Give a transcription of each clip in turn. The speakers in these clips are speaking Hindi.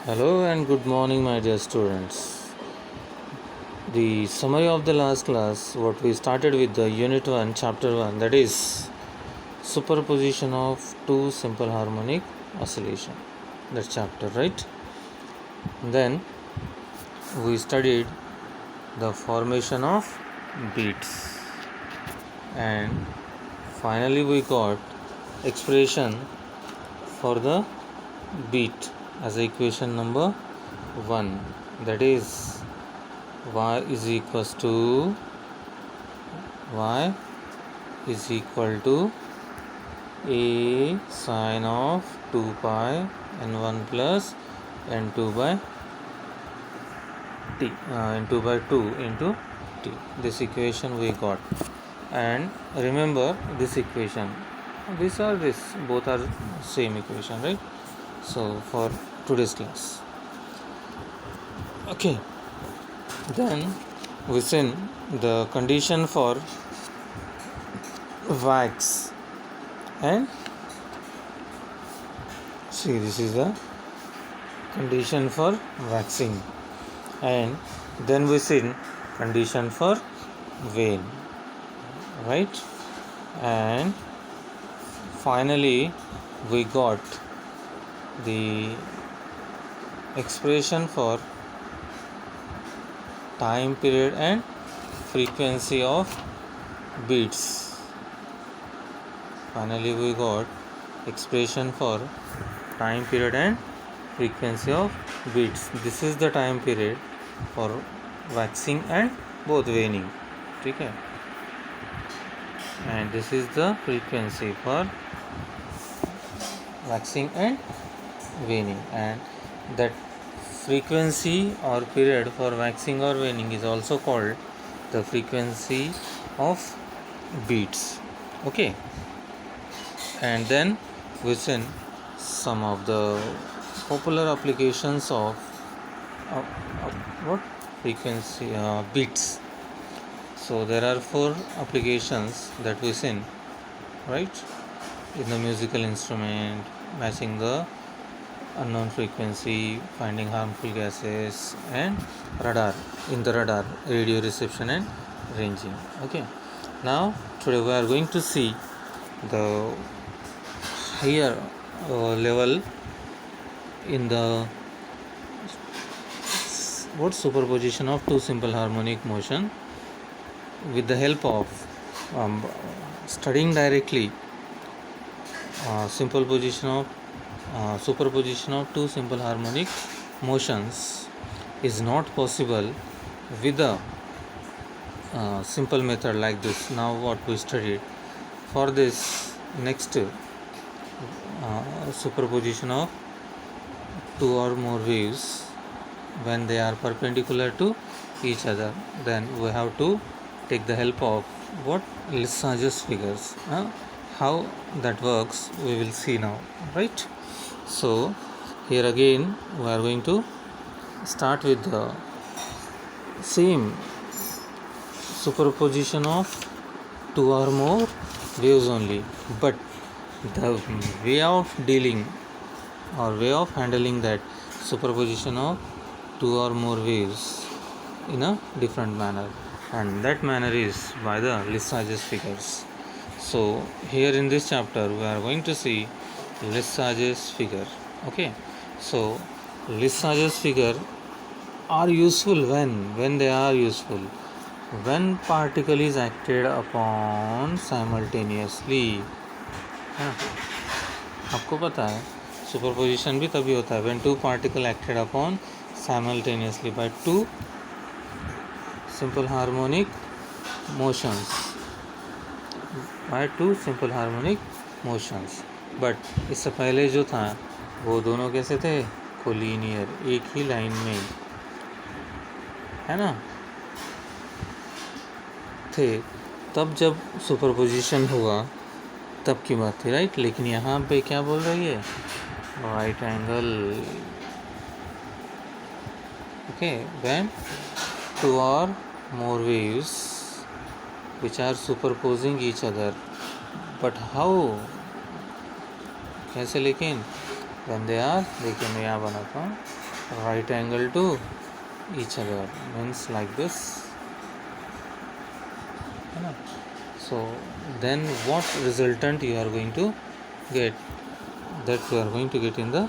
Hello and good morning, my dear students. The summary of the last class, what we started with the Unit 1, Chapter 1, that is superposition of two simple harmonic oscillation. That chapter, right? Then we studied the formation of beats, and finally we got expression for the beat as equation number 1, that is y is equal to a sine of 2 pi n1 plus n2 by t n2 by 2 into t. This equation we got, and remember this equation, this both are same equation, right? So for today's class, okay, then we seen the condition for wax, and see, this is the condition for waxing, and then we seen condition for wane, right? And finally we got the expression for time period and frequency of beats. Finally we got expression for time period and frequency of beats. This is the time period for waxing and both waning, okay? And this is the frequency for waxing and waning, and that frequency or period for waxing or waning is also called the frequency of beats, okay? And then we seen some of the popular applications of what frequency beats. So there are 4 applications that we seen, right? In the musical instrument, matching the unknown frequency, finding harmful gases, and radar, in the radar, radio reception and ranging, okay? Now today we are going to see the higher level in the superposition of two simple harmonic motion with the help of studying directly superposition of two simple harmonic motions is not possible with a simple method like this. Now what we studied, for this next superposition of two or more waves when they are perpendicular to each other, then we have to take the help of what Lissajous figures. How that works we will see now, right? So here again we are going to start with the same superposition of two or more waves only, but the way of dealing or way of handling that superposition of two or more waves in a different manner, and that manner is by the Lissajous figures. So here in this chapter we are going to see Lissajous figure, okay? So Lissajous figure are useful when they are useful when particle is acted upon simultaneously. आपको पता है सुपरपोजिशन भी तभी होता है when two particle acted upon simultaneously by two simple harmonic motions, but इससे पहले जो था वो दोनों कैसे थे, कोलिनियर, एक ही लाइन में, है ना, थे। तब जब सुपरपोजिशन हुआ तब की बात थी, राइट? लेकिन यहाँ पे क्या बोल रही है, right angle, okay, when two और more waves which are superposing each other, but how, कैसे, लेकिन when they are, देखिए मैं यहाँ बनाता हूँ, right angle to each other, means like this, है ना. So then what resultant you are going to get, that we are going to get in the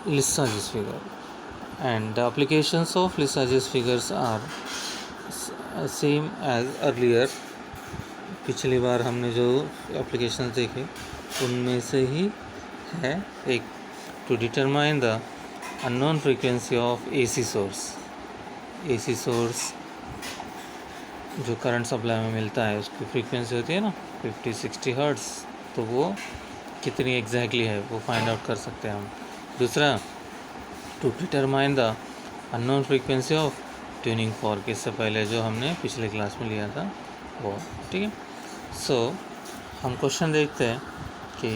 Lissajous figure. And the applications of Lissajous figures are same as earlier. पिछली बार हमने जो एप्लीकेशन देखे उनमें से ही है एक, to determine the unknown frequency of AC source. AC source जो करंट सप्लाई में मिलता है उसकी फ्रीक्वेंसी होती है ना 50-60 हर्ट्ज़, तो वो कितनी एग्जैक्टली है वो फाइंड आउट कर सकते हैं हम. दूसरा, to determine the unknown frequency of tuning fork, इससे पहले जो हमने पिछले क्लास में लिया था वो. ठीक है. सो हम क्वेश्चन देखते हैं कि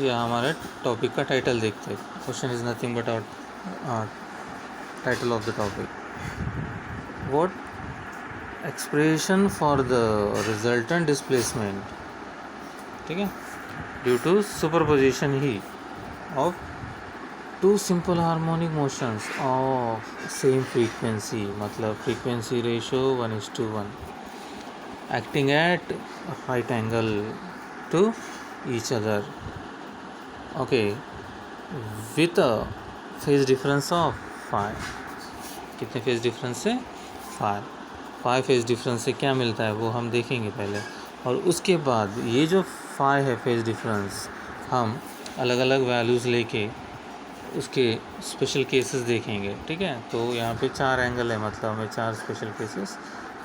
यह हमारे टॉपिक का टाइटल देखते हैं. Question is nothing but our title of the topic. What expression for the resultant displacement, ठीक है, ड्यू टू सुपरपोजिशन ही of two simple harmonic motions of same frequency, मतलब frequency ratio 1:1, acting at right angle to each other, okay, with a phase difference of 5. कितने फेज डिफरेंस से 5 फेज डिफरेंस से क्या मिलता है वो हम देखेंगे पहले, और उसके बाद ये जो 5 है फेज डिफरेंस, हम अलग अलग वैल्यूज़ लेके उसके स्पेशल केसेस देखेंगे. ठीक है. तो यहाँ पे 4 एंगल है, मतलब हमें 4 स्पेशल केसेस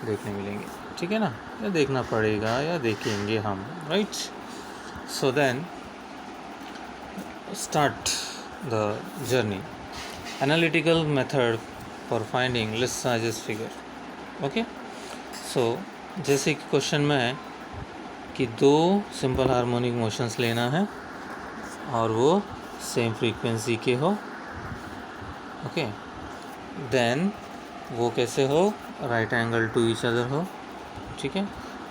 देखने मिलेंगे. ठीक है ना, या देखना पड़ेगा या देखेंगे हम. Right. So then start the journey. Analytical method for finding Lissajous figure. Okay. So जैसे कि क्वेश्चन में है कि 2 सिंपल हार्मोनिक मोशंस लेना है और वो सेम फ्रीक्वेंसी के हो. ओके. देन वो कैसे हो, right angle to each other हो. ठीक है.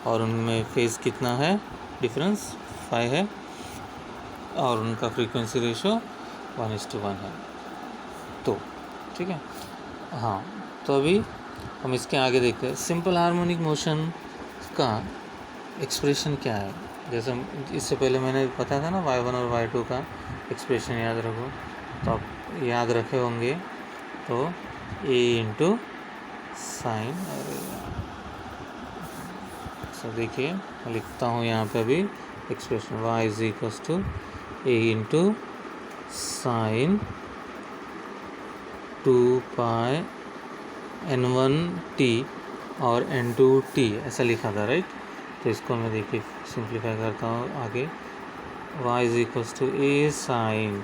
और उनमें फेज़ कितना है डिफरेंस 5 है, और उनका फ्रीक्वेंसी रेशो 1:1 है. तो ठीक है. हाँ, तो अभी हम इसके आगे देखते हैं सिंपल हार्मोनिक मोशन का एक्सप्रेशन क्या है. जैसे इससे पहले मैंने बताया था ना y1 और y2 का एक्सप्रेशन याद रखो, तो आप याद रखे होंगे. तो a इंटू साइन, सो देखिए मैं लिखता हूँ यहाँ पे अभी expression y is equals to a into sine 2π n1t और n2t ऐसा लिखा था. राइट. तो इसको मैं देखिए सिंप्लीफाई करता हूँ आगे. y is equals to a sine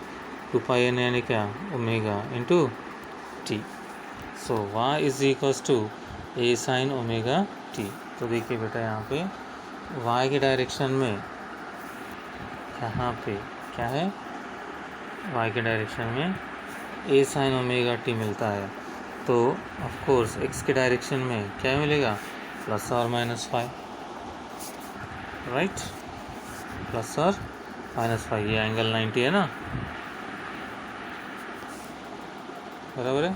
2π n यानी क्या omega into t. So y is equals to a sine omega t. तो देखिए बेटा यहाँ पे y के डायरेक्शन में यहाँ पे क्या है, y के डायरेक्शन में a साइन ओमेगा t मिलता है. तो ऑफ कोर्स x के डायरेक्शन में क्या मिलेगा, प्लस और माइनस 5. राइट. प्लस और माइनस 5. ये एंगल 90 है ना, बराबर है.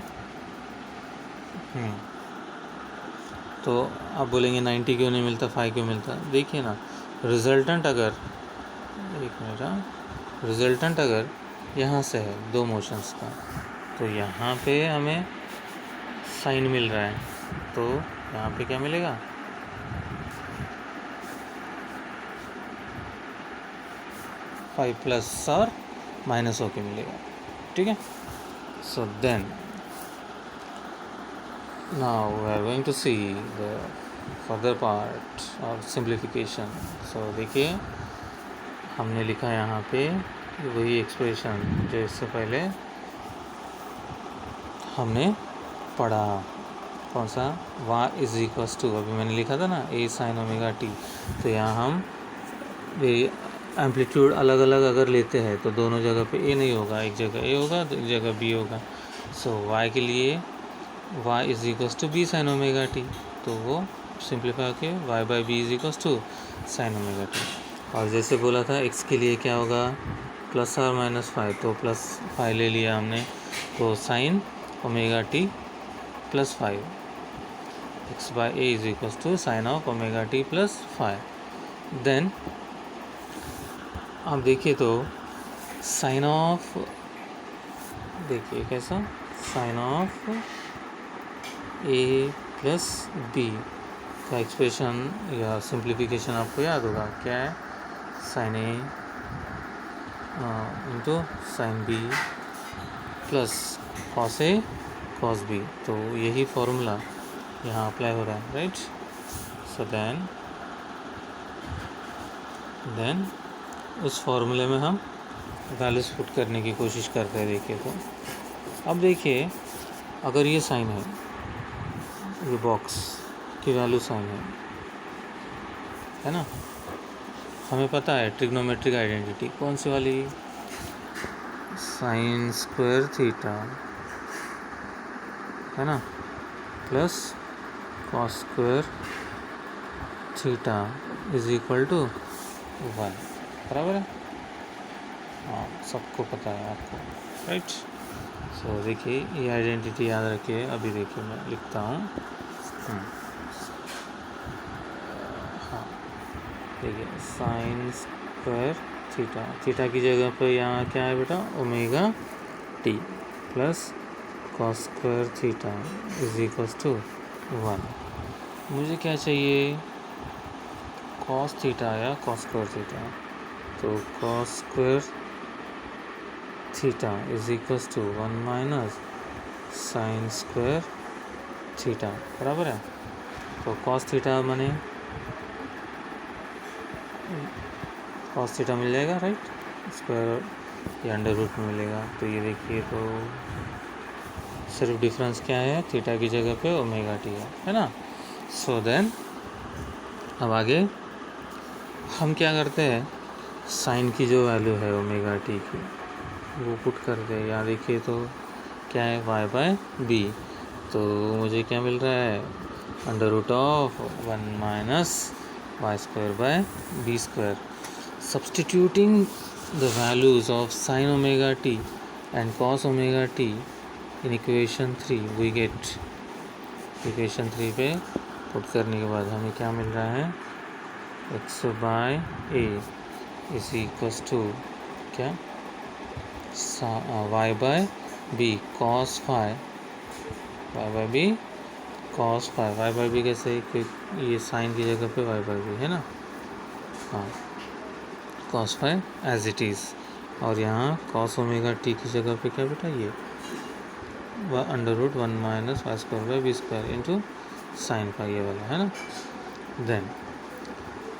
तो आप बोलेंगे 90 क्यों नहीं मिलता, 5 क्यों मिलता. देखिए ना, रिजल्टेंट अगर, एक मिनट, रिजल्टेंट अगर यहाँ से है 2 मोशंस का, तो यहाँ पे हमें साइन मिल रहा है, तो यहाँ पे क्या मिलेगा, 5 प्लस और माइनस होके मिलेगा. ठीक है. So then now we are going to see the further part of simplification. so देखिए हमने लिखा यहाँ पे वही एक्सप्रेशन जो इससे पहले हमने पढ़ा. कौन सा, y इज इक्वल्स टू, अभी मैंने लिखा था ना a साइन ओमेगा t. तो यहाँ हम एम्पलीट्यूड अलग अलग अगर लेते हैं तो दोनों जगह पे a नहीं होगा, एक जगह a होगा तो एक जगह b होगा. सो y के लिए y is equals to b sine omega t. तो वो सिंप्लीफाई के y by b is equals to sine omega t. और जैसे बोला था x के लिए क्या होगा, प्लस और माइनस 5, तो प्लस 5 ले लिया हमने, तो sine omega T plus 5 X by A is equal to sine of omega T plus 5। Then आप देखिए तो साइन ऑफ, देखिए कैसा, sine of A plus B का एक्सप्रेशन या सिंप्लीफिकेशन आपको याद होगा, क्या है, sine A into sine B plus cos A cos B. तो यही फॉर्मूला यहाँ अप्लाई हो रहा है, राइट। सो देन उस फॉर्मूले में हम वैल्यूज पुट करने की कोशिश करते हैं। देखिए तो अब देखिए, अगर ये साइन है, ये बॉक्स की वैल्यू साइन है ना, हमें पता है ट्रिग्नोमेट्रिक आइडेंटिटी कौन सी वाली, साइन स्क्वायर थीटा है ना plus cos square theta is equal to 1, बराबर है। हाँ, सबको पता है आपको, राइट। सो देखिए ये आइडेंटिटी याद रखिए। अभी देखिए मैं लिखता हूँ, हाँ देखिए, साइन स्क्वायर थीटा, थीटा की जगह पर यहाँ क्या है बेटा, omega T plus cos square theta is equal to 1। मुझे क्या चाहिए, कॉस थीटा या कॉस स्क्वायर थीटा, तो cos square theta is equal to 1 minus sine square theta, बराबर है। तो कॉस थीटा माने कॉस थीटा मिल जाएगा, राइट, स्क्वायर या अंडर रूट में मिलेगा। तो ये देखिए तो सिर्फ डिफरेंस क्या है, थीटा की जगह पे ओमेगा टी है ना। सो देन अब आगे हम क्या करते हैं, साइन की जो वैल्यू है ओमेगा टी की वो पुट करते हैं। यहाँ देखिए तो क्या है, वाई बाय बी, तो मुझे क्या मिल रहा है, under root of 1 minus y square by B square. Substituting the values of sine omega t and cos omega t in equation 3 we get, equation 3 पे पुट करने के बाद हमें क्या मिल रहा है, x by A is equals to क्या, Y by B cos 5, Y by B cos 5, Y by B कैसे, ये साइन की जगह पे वाई बाय बी है ना, हाँ कॉस 5 एज इट इज़, और यहाँ कॉस ओमेगा टी की जगह पे क्या बेटा, ये under root 1 minus y square by B square into sine का ये वाला है ना। देन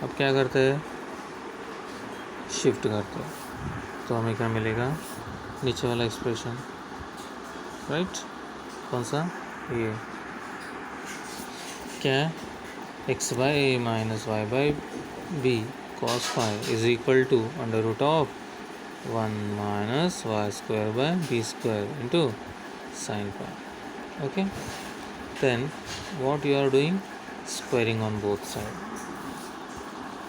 अब क्या करते हैं, शिफ्ट करते हैं, तो हमें क्या मिलेगा, नीचे वाला एक्सप्रेशन, राइट, कौन सा, ये क्या है, x by A minus Y by B cos 5 is equal to under root of 1 minus y square by B square into sine 5। Okay, then what you are doing, squaring on both side.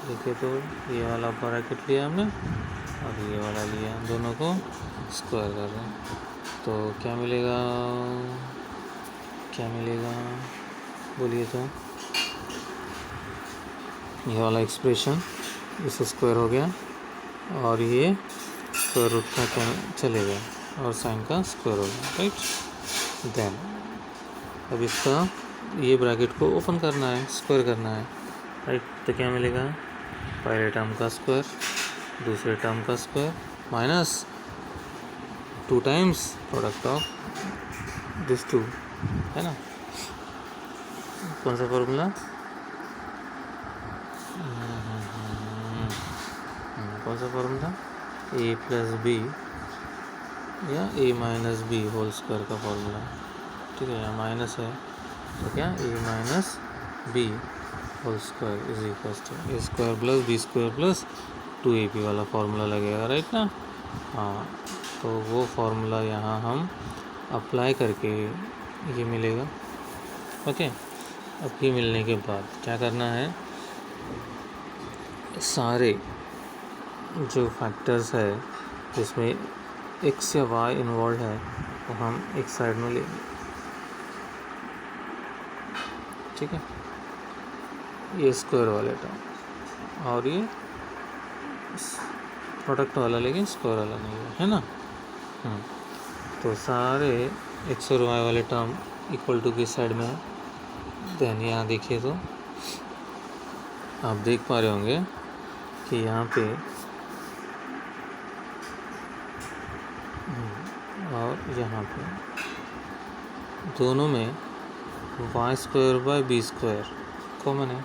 देखिए तो ये वाला ब्रैकेट लिया हमने और ये वाला लिया, दोनों को स्क्वायर कर रहे हैं, तो क्या मिलेगा, क्या मिलेगा बोलिए तो, ये वाला एक्सप्रेशन इसे स्क्वायर हो गया और ये स्क्वायर रूट का चले गया और साइन का स्क्वायर हो गया, राइट। देन अब इसका ये ब्रैकेट को ओपन करना है, स्क्वायर करना है, राइट। तो क्या मिलेगा, पहले टर्म का स्क्वायर, दूसरे टर्म का square minus 2 times product of this 2, है ना। कौन सा फॉर्मूला, कौन सा फॉर्मूला, ए प्लस बी या A minus B whole square का फॉर्मूला, ठीक है, यहाँ माइनस है तो क्या, A minus B whole square is equal to A square plus B square plus 2ab वाला फार्मूला लगेगा, राइट ना। हाँ, तो वो फार्मूला यहाँ हम अप्लाई करके ये मिलेगा। ओके, अब ये मिलने के बाद क्या करना है, सारे जो फैक्टर्स है जिसमें एक्स या वाई इन्वॉल्व है तो हम एक साइड में लेंगे, ठीक है। ये स्क्वायर वाले टर्म और ये प्रोडक्ट वाला, लेकिन स्क्वायर वाला नहीं है ना। तो सारे एक्स और वाई वाले टर्म इक्वल टू किस साइड में है। देन यहाँ देखिए तो आप देख पा रहे होंगे कि यहाँ पे और यहाँ पे दोनों में y square by B square common है।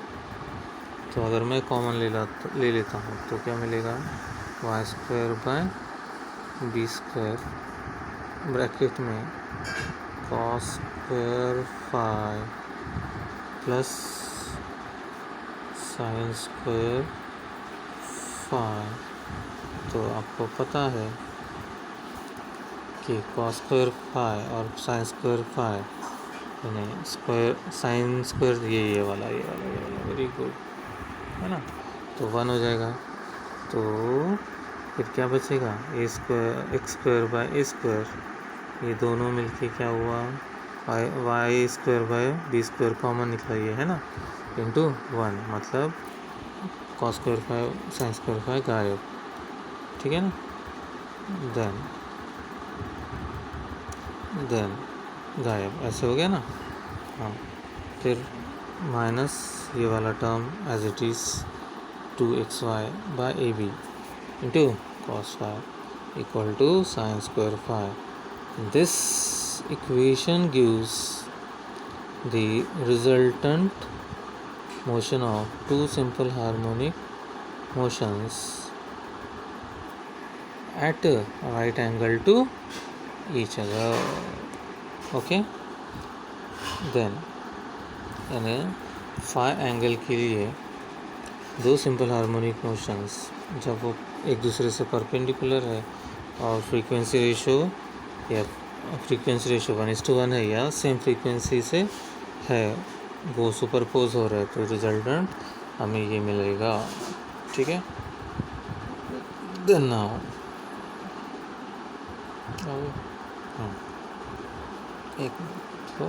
तो अगर मैं कॉमन ले लेता हूँ तो क्या मिलेगा, Y square by B square bracket में cos square phi plus sine square phi. तो आपको पता है कि कॉस स्क्वायर फाई और साइन स्क्वायर फाई यानी स्क्वायर साइन स्क्वायर ये वाला वेरी गुड है ना। तो 1 हो जाएगा। तो फिर क्या बचेगा, A square X square by A square, ये दोनों मिलके क्या हुआ, Y square by B square common निकला ये है ना, इंटू 1 मतलब cos square phi sine square phi गायब, ठीक है ना। देन गायब, ऐसे हो गया ना। हाँ, फिर माइनस ये वाला term as it is 2xy by a b into cos phi equal to sine square phi. This equation gives the resultant motion of two simple harmonic motions at a right angle to each other. Okay, then यानी फाई एंगल के लिए दो सिंपल हार्मोनिक मोशंस जब वो एक दूसरे से परपेंडिकुलर है और फ्रीक्वेंसी रेशो 1:1 है या सेम फ्रीक्वेंसी से है, वो सुपरपोज हो रहा है, तो रिजल्टेंट हमें ये मिलेगा, ठीक है। देन नाउ एक मिनट, तो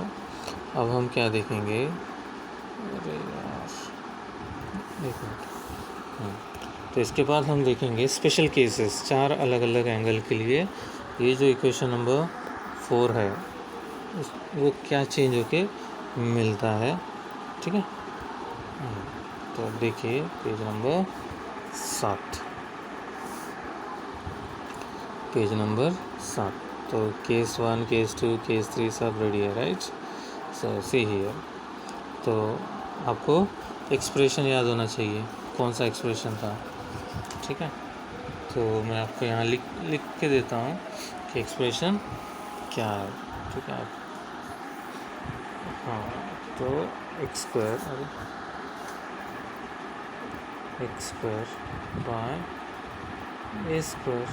अब हम क्या देखेंगे, अरे यार एक मिनट। तो इसके बाद हम देखेंगे स्पेशल केसेस, 4 अलग अलग एंगल के लिए ये जो इक्वेशन नंबर 4 है वो क्या चेंज होके मिलता है, ठीक है। तो अब देखिए पेज नंबर 7, पेज नंबर 7। तो केस 1 केस 2 केस 3 सब रेडी है, राइट। सो सी हियर, तो आपको एक्सप्रेशन याद होना चाहिए, कौन सा एक्सप्रेशन था, ठीक है। तो मैं आपको यहाँ लिख के देता हूँ कि एक्सप्रेशन क्या है, ठीक है। हाँ, तो x square by A square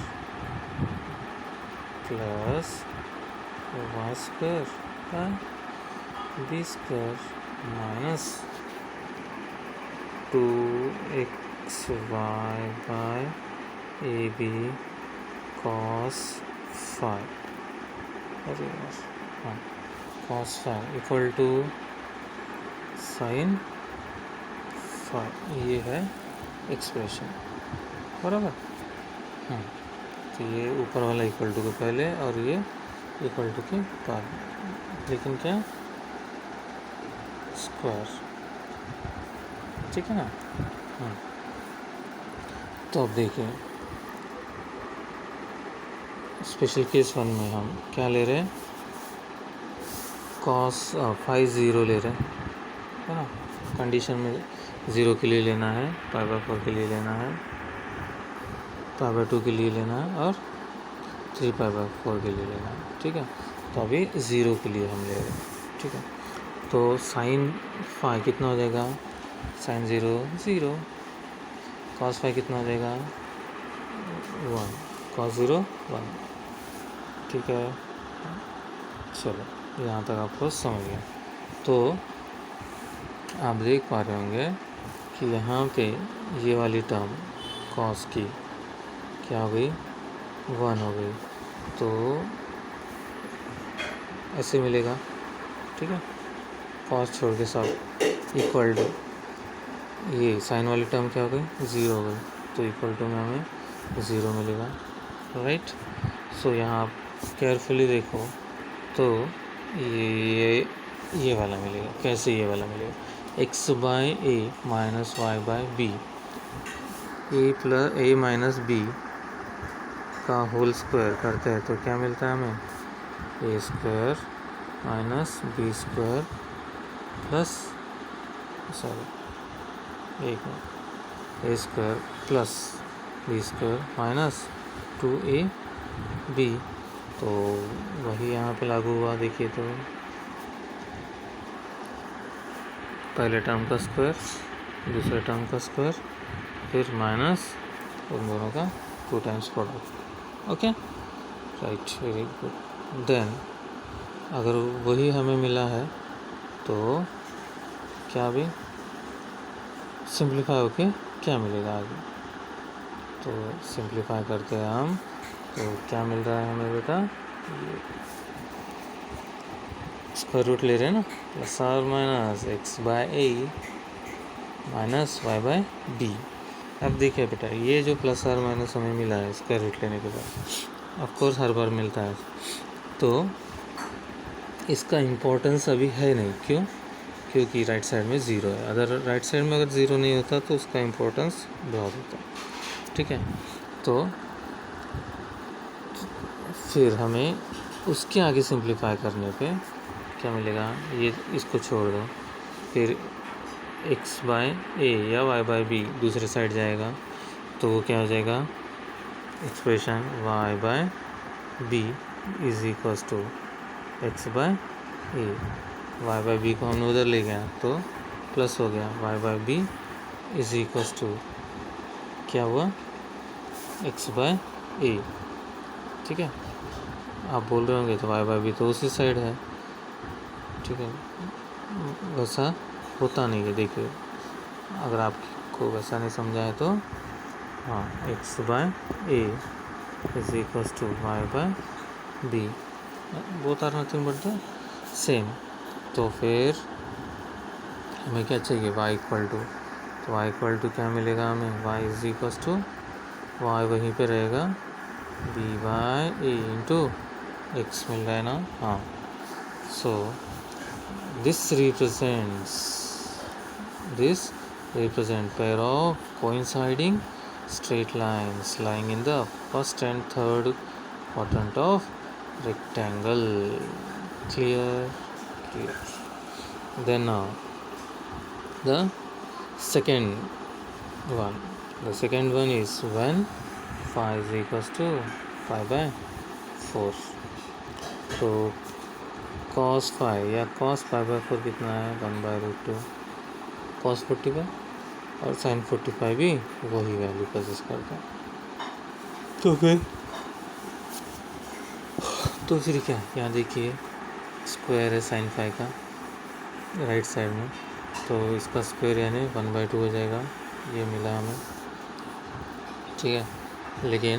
plus y square by B square minus 2xy by a b cos phi, अरे यार हाँ, cos phi equal to sine phi, ये है एक्सप्रेशन, बराबर। हाँ, तो ये ऊपर वाला इक्वल टू के पहले और ये इक्वल टू के बाद, लेकिन क्या स्क्वायर, ठीक है ना। हाँ, तो अब देखिए स्पेशल केस 1 में हम क्या ले रहे हैं, कॉस फाई 0 ले रहे हैं, है ना। कंडीशन में 0 के लिए लेना है, π/4 के लिए लेना है, π/2 के लिए लेना है और 3π/4 के लिए लेना है, ठीक है। तो अभी 0 के लिए हम ले रहे हैं, ठीक है। तो साइन फाई कितना हो जाएगा, साइन 0 0, कॉस फाई कितना हो जाएगा 1, कॉस 0 1, ठीक है। चलो यहाँ तक आपको समझ गया। तो आप देख पा रहे होंगे कि यहाँ पे ये वाली टर्म कॉस की क्या हो गई, 1 हो गई, तो ऐसे मिलेगा, ठीक है। कॉस छोड़ के सब इक्वल टू, ये साइन वाली टर्म क्या हो गई, 0 हो गई, तो इक्वल टू में हमें 0 मिलेगा, राइट। सो यहाँ आप केयरफुली देखो तो ये वाला मिलेगा। कैसे ये वाला मिलेगा, x by A minus Y by B, A plus A minus B का होल स्क्वायर करते हैं तो क्या मिलता है हमें, A square minus B square plus, sorry एक मिनट, A square plus B square minus 2ab, तो वही यहाँ पे लागू हुआ। देखिए तो पहले टर्म का स्क्वायर, दूसरे टर्म का स्क्वायर, फिर माइनस उन दोनों का 2 times product, okay, right, very good. Then अगर वही हमें मिला है तो क्या भी सिंप्लीफाई होके क्या मिलेगा आगे, तो सिंप्लीफाई करते हैं हम, तो क्या मिल रहा है हमें बेटा, स्क्वायर रूट ले रहे हैं ना, प्लस और minus x by A minus Y by B. अब देखिए बेटा, ये जो प्लस और माइनस हमें मिला है स्क्वायर रूट लेने के बाद, ऑफकोर्स हर बार मिलता है, तो इसका इम्पोर्टेंस अभी है नहीं, क्यों, क्योंकि राइट साइड में 0 है। अगर राइट साइड में अगर 0 नहीं होता तो उसका इम्पोर्टेंस बहुत होता, ठीक है। तो फिर हमें उसके आगे सिंप्लीफाई करने पे क्या मिलेगा, ये इसको छोड़ दो, फिर x बाय ए या y बाय बी दूसरे साइड जाएगा, तो वो क्या हो जाएगा, expression y by b is equals to x by a, y by b को हमने उधर ले गया तो प्लस हो गया, y by b is equals to क्या हुआ, एक्स बाय ए, ठीक है। आप बोल रहे होंगे तो वाई बाई बी तो उसी साइड है, ठीक है, वैसा होता नहीं है। देखिए अगर आपको वैसा नहीं समझा है तो हाँ, x by A is equals to y by b, both are nothing but the same. तो फिर हमें क्या चाहिए, y इक्वल टू, तो y इक्वल टू क्या मिलेगा हमें, y is equals to, y वहीं पे रहेगा, b by a into x मिल रहा है ना, हाँ। So this represent pair of coinciding straight lines lying in the first and third quadrant of rectangle. Clear. Then the second one is when phi is equals to pi by 4, तो cos phi या cos pi by 4 कितना है, 1/√2 cos 45, और sin 45 भी वही वैल्यू पोजेस करता है। तो फिर क्या, यहाँ देखिए स्क्वायर है sin phi का राइट साइड में, तो इसका स्क्वायर यानी 1/2 हो जाएगा, ये मिला हमें, ठीक है। लेकिन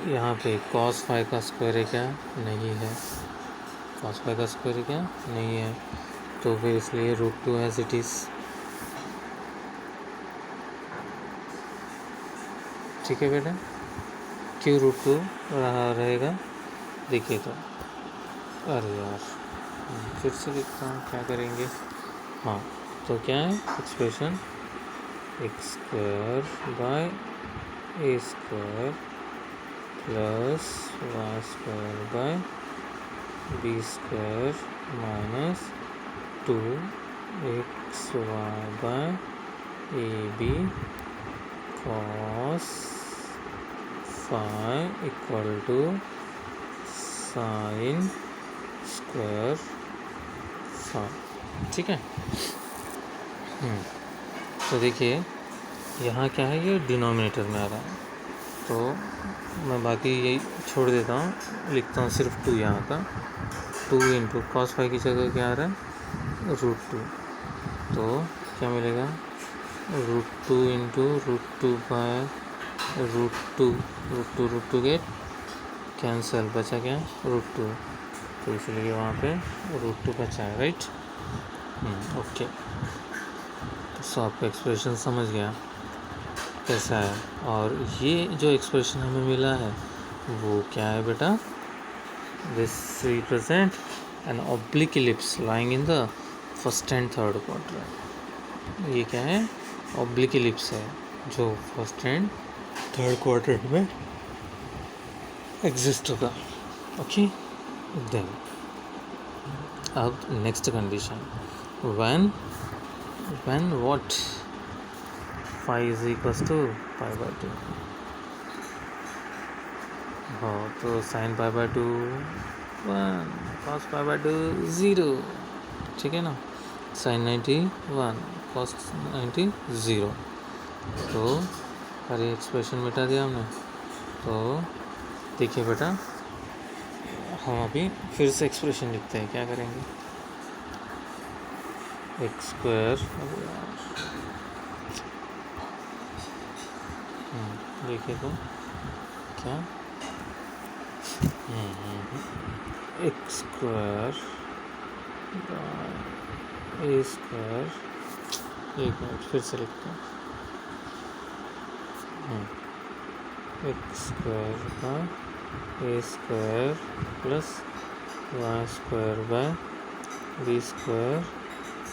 यहाँ पे cos phi का स्क्वायर है क्या, नहीं है, cos phi का स्क्वायर है क्या, नहीं है, तो फिर इसलिए √2 एज इट इज़, ठीक है बेटा। क्यों √2 रहेगा, देखिए तो, अरे यार फिर से लिखता हूँ, क्या करेंगे, हाँ, तो क्या है expression, x square by A square plus y square by B square minus 2xy by a b cos phi equal to sine square phi, ठीक है। तो देखिए यहाँ क्या है, ये डिनोमिनेटर में आ रहा है, तो मैं बाकी यही छोड़ देता हूँ, लिखता हूँ सिर्फ 2 यहाँ का, 2 इंटू कॉस फाई की जगह क्या आ रहा है, √2, तो क्या मिलेगा, √2 इंटू √2 बाय √2 गेट कैंसिल, बचा क्या √2, तो इसलिए वहाँ पे √2 बचा है, राइट। ओके, सो आपका एक्सप्रेशन समझ गया कैसा है। और ये जो एक्सप्रेशन हमें मिला है वो क्या है बेटा, this represent an oblique ellipse lying in the first and third quadrant. ये क्या है, ऑब्लिक इलिप्स है जो फर्स्ट एंड थर्ड क्वाड्रेंट में एग्जिस्ट होगा। ओके, देन अब next condition, when what phi is equals to π/2। हाँ, तो sin π/2 1, cos π/2 0, ठीक है ना। sin 90 1, cos 90 0। तो अरे एक्सप्रेशन मिटा दिया हमने। तो देखिए बेटा, हम अभी फिर से एक्सप्रेशन लिखते हैं। क्या करेंगे, x², देखिए तो क्या, x² a², एक मिनट फिर से लिखते हैं, x² a² plus y² b²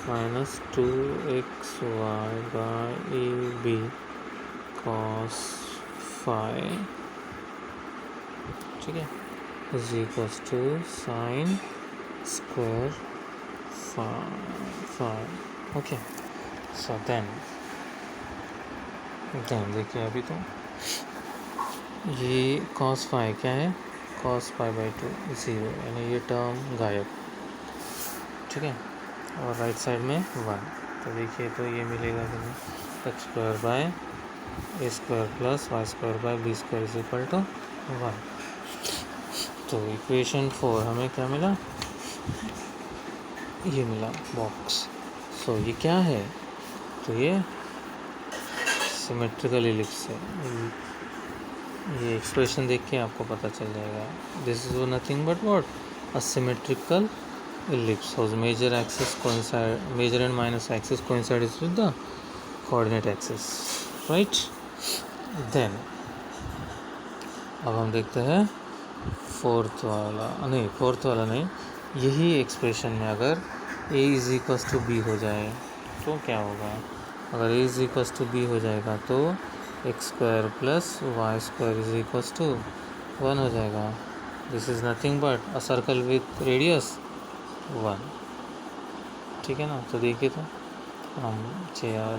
minus 2xy/ab cos phi, ठीक है, is equals to sin square phi। Okay, so then देखिए अभी तो ये cos phi क्या है, cos π/2 0, यानी ये टर्म गायब, ठीक है। और राइट साइड में 1, तो देखिए तो ये मिलेगा कि x² a² plus y² b² is equal to 1। तो इक्वेशन 4 हमें क्या मिला, ये मिला बॉक्स। सो ये क्या है, तो ये सिमेट्रिकल इलिप्स है। ये एक्सप्रेशन देख के आपको पता चल जाएगा, this is nothing but what, a symmetrical ellipse whose major and minus axis coincides with the coordinate axis, right। then अब हम देखते हैं फोर्थ वाला नहीं, यही एक्सप्रेशन में अगर a is equals to b हो जाए तो क्या होगा। अगर a is equals to b हो जाएगा तो x² plus y² is equals to 1 हो जाएगा। This is nothing but a circle with radius 1, ठीक है ना। तो देखिए तो हम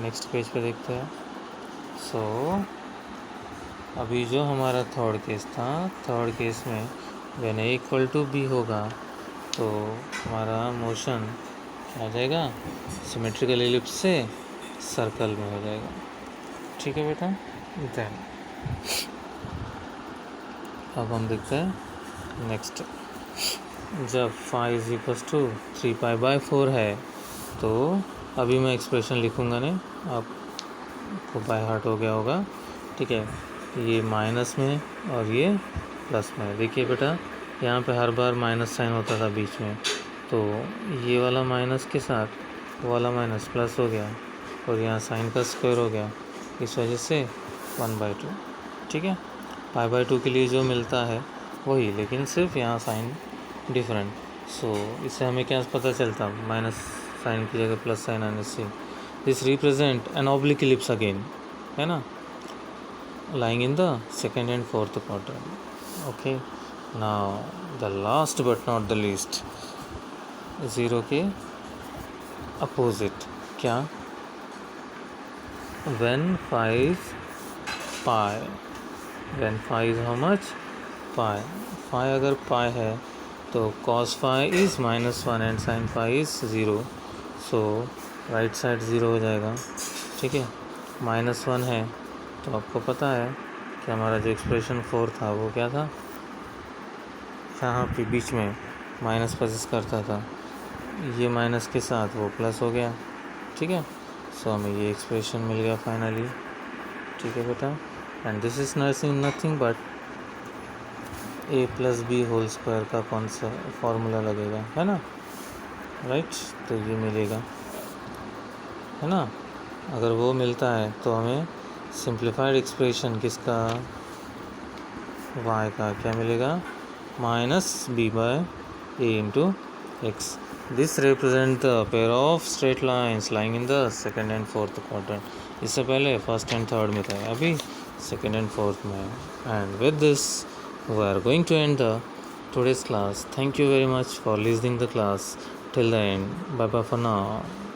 नेक्स्ट पेज पे देखते हैं। सो अभी जो हमारा थर्ड केस था, थर्ड केस में when a equal to b होगा तो हमारा मोशन क्या हो जाएगा, सिमेट्रिकल एलिप्स से सर्कल में हो जाएगा, ठीक है बेटा। देन अब हम देखते हैं नेक्स्ट, जब phi इज इक्वल्स टू 3π/4 है तो अभी मैं एक्सप्रेशन लिखूँगा नहीं, आपको बाय हार्ट हो गया होगा, ठीक है। ये माइनस में और ये प्लस में, देखिए बेटा यहाँ पे हर बार माइनस साइन होता था बीच में, तो ये वाला माइनस के साथ वो वाला माइनस प्लस हो गया और यहाँ साइन का स्क्वायर हो गया, इस वजह से 1/2, ठीक है। π/2 के लिए जो मिलता है वही, लेकिन सिर्फ यहाँ साइन डिफरेंट। सो इससे हमें क्या पता चलता, माइनस साइन की जगह प्लस साइन आने से this represent an oblique ellipse again, है ना, lying in the second and fourth quadrant. Okay, now the last but not the least, 0 के अपोजिट क्या, when phi is pi, when phi is how much, pi, phi अगर pi है तो cos phi is -1 and sin phi is 0, so right side 0 हो जाएगा, ठीक है। -1 है तो आपको पता है कि हमारा जो एक्सप्रेशन 4 था वो क्या था, यहाँ पे बीच में माइनस प्लस करता था, ये माइनस के साथ वो प्लस हो गया, ठीक है। सो हमें ये एक्सप्रेशन मिल गया फाइनली, ठीक है बेटा। And this is nothing but a plus b whole square का कौन सा फॉर्मूला लगेगा, है ना, राइट। तो ये मिलेगा, है ना। अगर वो मिलता है तो हमें सिंप्लीफाइड एक्सप्रेशन किसका, y का क्या मिलेगा, minus b by a into x. This represent the pair of straight lines lying in the second and fourth quadrant. इससे पहले फर्स्ट एंड थर्ड में था, अभी सेकेंड एंड फोर्थ में। And with this we are going to end the today's class. Thank you very much for listening the class till the end. Bye bye for now.